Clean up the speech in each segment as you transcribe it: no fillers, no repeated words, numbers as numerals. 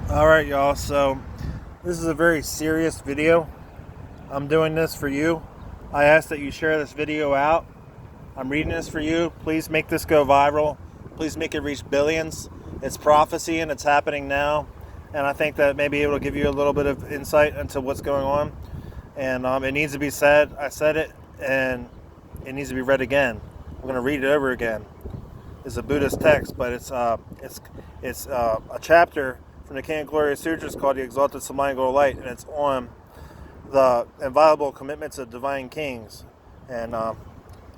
Alright, y'all, so this is a very serious video. I'm doing this for you. I ask that you share this video out. I'm reading this for you. Please make this go viral. Please make it reach billions. It's prophecy and it's happening now. And I think that maybe it will give you a little bit of insight into what's going on. And it needs to be said. I said it, and it needs to be read again. I'm going to read it over again. It's a Buddhist text, but it's a chapter from the King of Glory Sutras called the Exalted Sublime Goal of Light, and it's on the inviolable commitments of divine kings. And I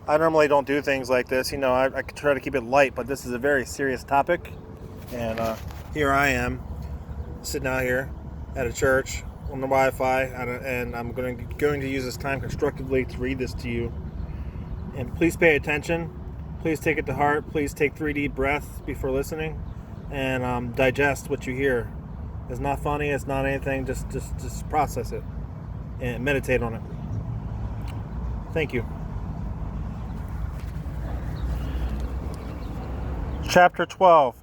normally don't do things like this. I try to keep it light, but this is a very serious topic. And here I am, sitting out here at a church on the Wi-Fi, and I'm going to use this time constructively to read this to you. And please pay attention. Please take it to heart. Please take 3 deep breaths before listening, and digest what you hear. It's not funny. It's not anything. Just process it and meditate on it. Thank you. Chapter 12.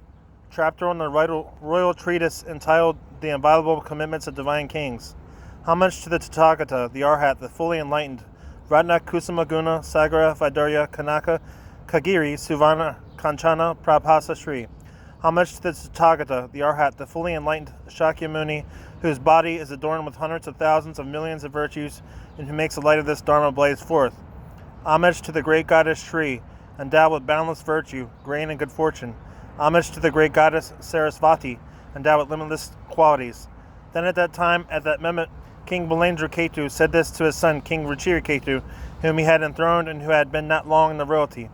Chapter on the royal treatise entitled The Inviolable Commitments of Divine Kings. Homage to the Tathagata, the Arhat, the fully enlightened, Ratna Kusamaguna Sagara Vaidurya Kanaka Kagiri Suvana Kanchana Prabhasa Shri. Homage to the Tathagata, the Arhat, the fully enlightened Shakyamuni, whose body is adorned with hundreds of thousands of millions of virtues, and who makes the light of this Dharma blaze forth. Homage to the great goddess Shri, endowed with boundless virtue, grain, and good fortune. Homage to the great goddess Sarasvati, endowed with limitless qualities. Then at that moment, King Balendra Ketu said this to his son, King Ruchira Ketu, whom he had enthroned and who had been not long in the royalty.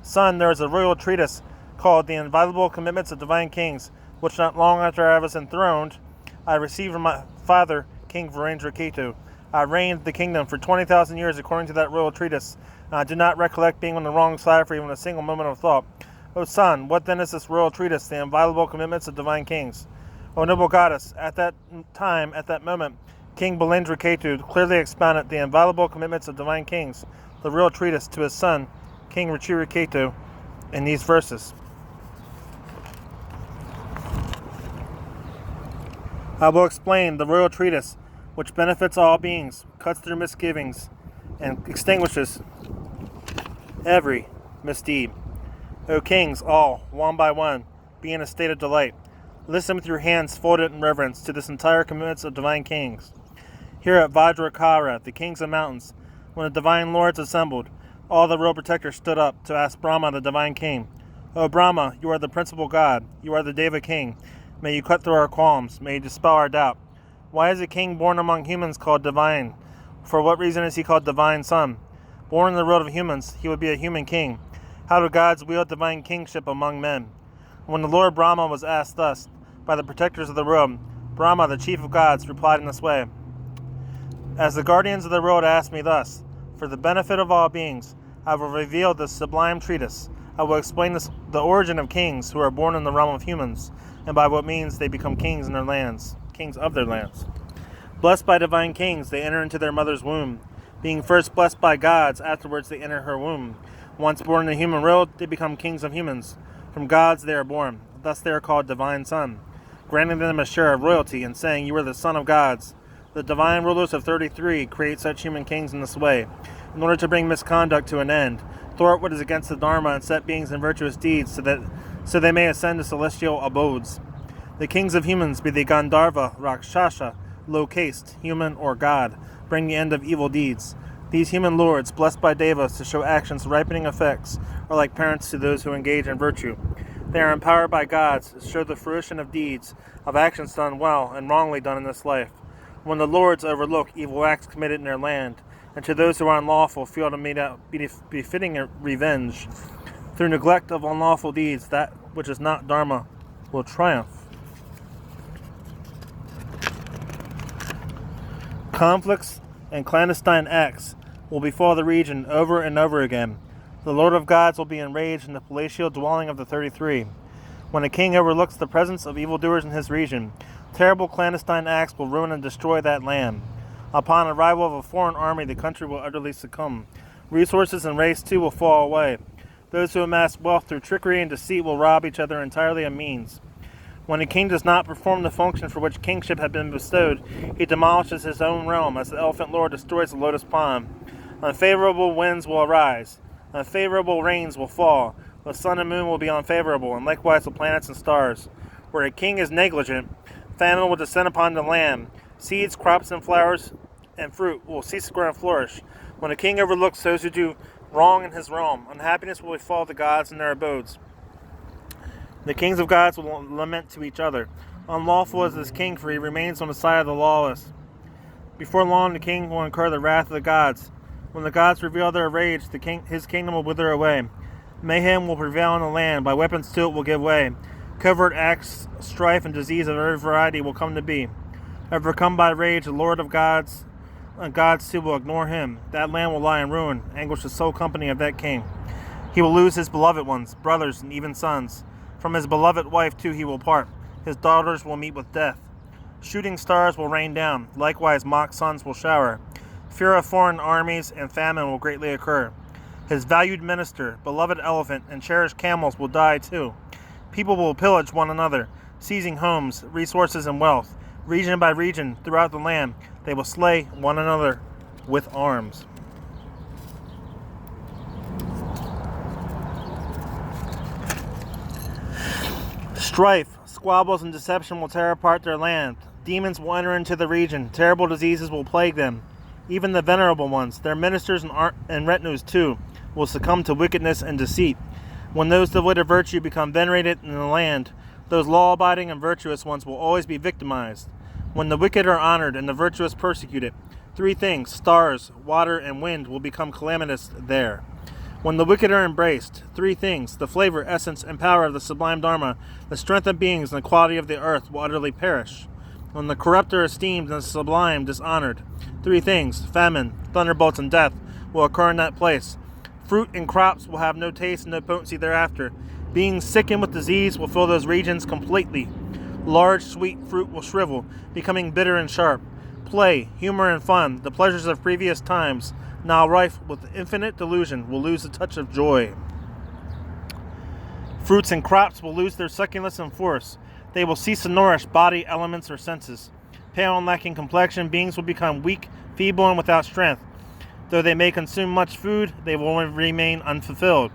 Son, there is a royal treatise called The Inviolable Commitments of Divine Kings, which not long after I was enthroned, I received from my father, King Virendra Ketu. I reigned the kingdom for 20,000 years according to that royal treatise, and I do not recollect being on the wrong side for even a single moment of thought. O son, what then is this royal treatise, The Inviolable Commitments of Divine Kings? O noble goddess, at that moment, King Balendra Ketu clearly expounded the inviolable commitments of divine kings, the royal treatise, to his son, King Ruchira Ketu, in these verses. I will explain the royal treatise, which benefits all beings, cuts through misgivings, and extinguishes every misdeed. O kings, all, one by one, be in a state of delight. Listen with your hands folded in reverence to this entire commitments of divine kings. Here at Vajrakara, the kings of mountains, when the divine lords assembled, all the royal protectors stood up to ask Brahma, the divine king, O Brahma, you are the principal god, you are the Deva king. May you cut through our qualms, may you dispel our doubt. Why is a king born among humans called divine? For what reason is he called divine son? Born in the world of humans, he would be a human king. How do gods wield divine kingship among men? When the Lord Brahma was asked thus by the protectors of the world, Brahma, the chief of gods, replied in this way. As the guardians of the world ask me thus, for the benefit of all beings, I will reveal this sublime treatise. I will explain the origin of kings who are born in the realm of humans, and by what means they become kings in their lands, kings of their lands. Blessed by divine kings, they enter into their mother's womb. Being first blessed by gods, afterwards they enter her womb. Once born in the human world, they become kings of humans. From gods they are born, thus they are called divine son, granting them a share of royalty and saying, you are the son of gods. The divine rulers of 33 create such human kings in this way, in order to bring misconduct to an end, thwart what is against the Dharma, and set beings in virtuous deeds, so they may ascend to celestial abodes. The kings of humans, be they Gandharva, Rakshasa, low caste, human, or god, bring the end of evil deeds. These human lords, blessed by devas to show actions ripening effects, are like parents to those who engage in virtue. They are empowered by gods to show the fruition of deeds, of actions done well and wrongly done in this life. When the lords overlook evil acts committed in their land, and to those who are unlawful feel to mete out befitting revenge, through neglect of unlawful deeds, that which is not Dharma will triumph. Conflicts and clandestine acts will befall the region over and over again. The Lord of Gods will be enraged in the palatial dwelling of the 33. When a king overlooks the presence of evildoers in his region, terrible clandestine acts will ruin and destroy that land. Upon arrival of a foreign army, the country will utterly succumb. Resources and race, too, will fall away. Those who amass wealth through trickery and deceit will rob each other entirely of means. When a king does not perform the function for which kingship had been bestowed, he demolishes his own realm, as the elephant lord destroys the lotus pond. Unfavorable winds will arise. Unfavorable rains will fall. The sun and moon will be unfavorable, and likewise the planets and stars. Where a king is negligent, famine will descend upon the land. Seeds, crops, and flowers and fruit will cease to grow and flourish. When a king overlooks those who do wrong in his realm, unhappiness will befall the gods in their abodes. The kings of gods will lament to each other. Unlawful is this king, for he remains on the side of the lawless. Before long, the king will incur the wrath of the gods. When the gods reveal their rage, his kingdom will wither away. Mayhem will prevail in the land. By weapons too it will give way. Covert acts, strife, and disease of every variety will come to be. Overcome by rage, the Lord of gods and gods too will ignore him. That land will lie in ruin, anguish the sole company of that king. He will lose his beloved ones, brothers, and even sons. From his beloved wife too he will part. His daughters will meet with death. Shooting stars will rain down. Likewise mock suns will shower. Fear of foreign armies and famine will greatly occur. His valued minister, beloved elephant, and cherished camels will die too. People will pillage one another, seizing homes, resources, and wealth. Region by region, throughout the land, they will slay one another with arms. Strife, squabbles, and deception will tear apart their land. Demons will enter into the region. Terrible diseases will plague them. Even the venerable ones, their ministers and retinues too, will succumb to wickedness and deceit. When those devoid of virtue become venerated in the land, those law-abiding and virtuous ones will always be victimized. When the wicked are honored and the virtuous persecuted, three things, stars, water, and wind, will become calamitous there. When the wicked are embraced, three things, the flavor, essence, and power of the sublime Dharma, the strength of beings, and the quality of the earth will utterly perish. When the corrupt are esteemed and the sublime dishonored, three things, famine, thunderbolts, and death, will occur in that place. Fruit and crops will have no taste and no potency thereafter. Beings sickened with disease will fill those regions completely. Large, sweet fruit will shrivel, becoming bitter and sharp. Play, humor, and fun, the pleasures of previous times, now rife with infinite delusion, will lose the touch of joy. Fruits and crops will lose their succulence and force. They will cease to nourish body, elements, or senses. Pale and lacking complexion, beings will become weak, feeble, and without strength. Though they may consume much food, they will remain unfulfilled.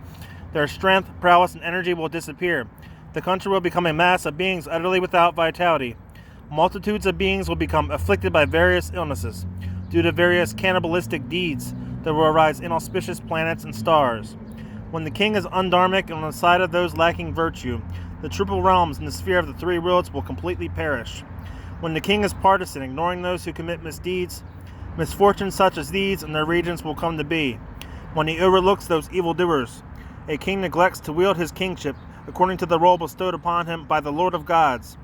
Their strength, prowess, and energy will disappear. The country will become a mass of beings utterly without vitality. Multitudes of beings will become afflicted by various illnesses. Due to various cannibalistic deeds, there will arise inauspicious planets and stars. When the king is undharmic and on the side of those lacking virtue, the triple realms and the sphere of the three worlds will completely perish. When the king is partisan, ignoring those who commit misdeeds, misfortunes such as these and their regions will come to be. When he overlooks those evildoers, a king neglects to wield his kingship according to the role bestowed upon him by the Lord of gods.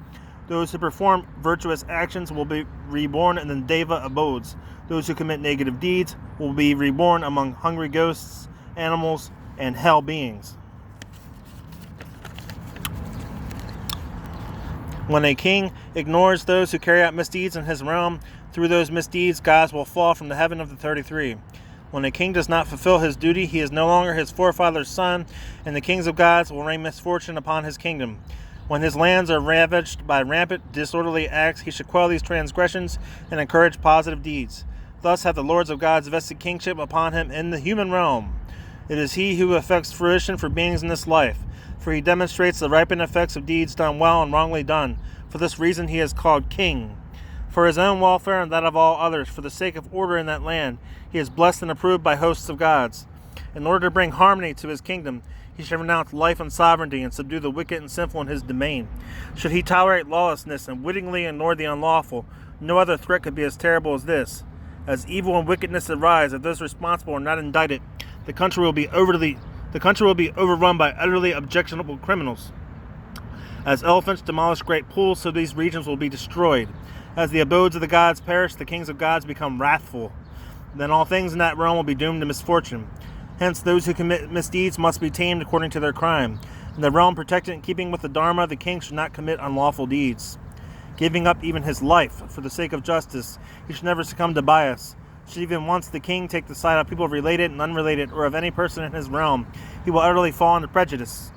Those who perform virtuous actions will be reborn in the Deva abodes. Those who commit negative deeds will be reborn among hungry ghosts, animals, and hell beings. When a king ignores those who carry out misdeeds in his realm, through those misdeeds gods will fall from the heaven of the 33. When a king does not fulfill his duty, he is no longer his forefather's son, and the kings of gods will rain misfortune upon his kingdom. When his lands are ravaged by rampant, disorderly acts, he should quell these transgressions and encourage positive deeds. Thus have the lords of gods vested kingship upon him in the human realm. It is he who effects fruition for beings in this life, for he demonstrates the ripened effects of deeds done well and wrongly done. For this reason he is called king. For his own welfare and that of all others, for the sake of order in that land, he is blessed and approved by hosts of gods. In order to bring harmony to his kingdom, he should renounce life and sovereignty and subdue the wicked and sinful in his domain. Should he tolerate lawlessness and wittingly ignore the unlawful, no other threat could be as terrible as this. As evil and wickedness arise, if those responsible are not indicted, the country will be overrun by utterly objectionable criminals. As elephants demolish great pools, so these regions will be destroyed. As the abodes of the gods perish, the kings of gods become wrathful. Then all things in that realm will be doomed to misfortune. Hence, those who commit misdeeds must be tamed according to their crime. In the realm protected in keeping with the Dharma, the king should not commit unlawful deeds. Giving up even his life for the sake of justice, he should never succumb to bias. Should even once the king take the side of people related and unrelated, or of any person in his realm, he will utterly fall into prejudice.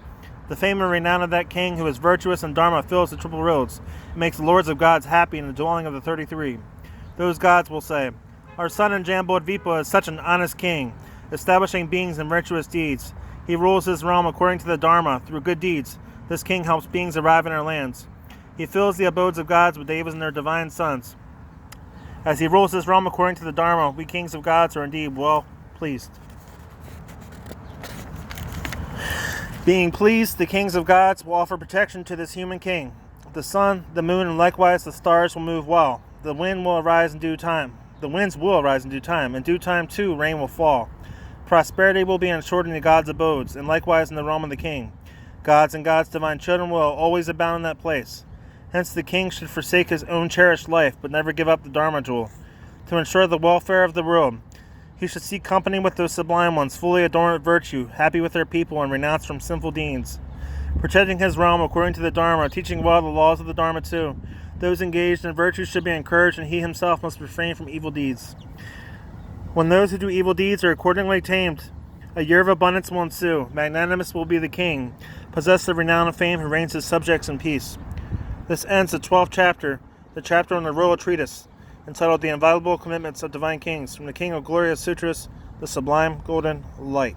The fame and renown of that king who is virtuous and Dharma fills the triple roads, and makes the lords of gods happy in the dwelling of the 33. Those gods will say, our son in Jambudvipa is such an honest king, establishing beings in virtuous deeds. He rules his realm according to the Dharma. Through good deeds, this king helps beings arrive in our lands. He fills the abodes of gods with devas and their divine sons. As he rules his realm according to the Dharma, we kings of gods are indeed well pleased. Being pleased, the kings of gods will offer protection to this human king. The sun, the moon, and likewise the stars will move well. The wind will arise in due time. The winds will arise in due time. In due time, too, rain will fall. Prosperity will be ensured in the gods' abodes, and likewise in the realm of the king. Gods and gods' divine children will always abound in that place. Hence the king should forsake his own cherished life, but never give up the Dharma jewel. To ensure the welfare of the world, he should seek company with those sublime ones, fully adorned with virtue, happy with their people, and renounced from sinful deeds. Protecting his realm according to the Dharma, teaching well the laws of the Dharma too. Those engaged in virtue should be encouraged, and he himself must refrain from evil deeds. When those who do evil deeds are accordingly tamed, a year of abundance will ensue. Magnanimous will be the king, possessed of renown and fame, who reigns his subjects in peace. This ends the 12th chapter, the chapter on the royal treatise, entitled The Inviolable Commitments of Divine Kings, from the King of Glorious Sutras, the Sublime Golden Light.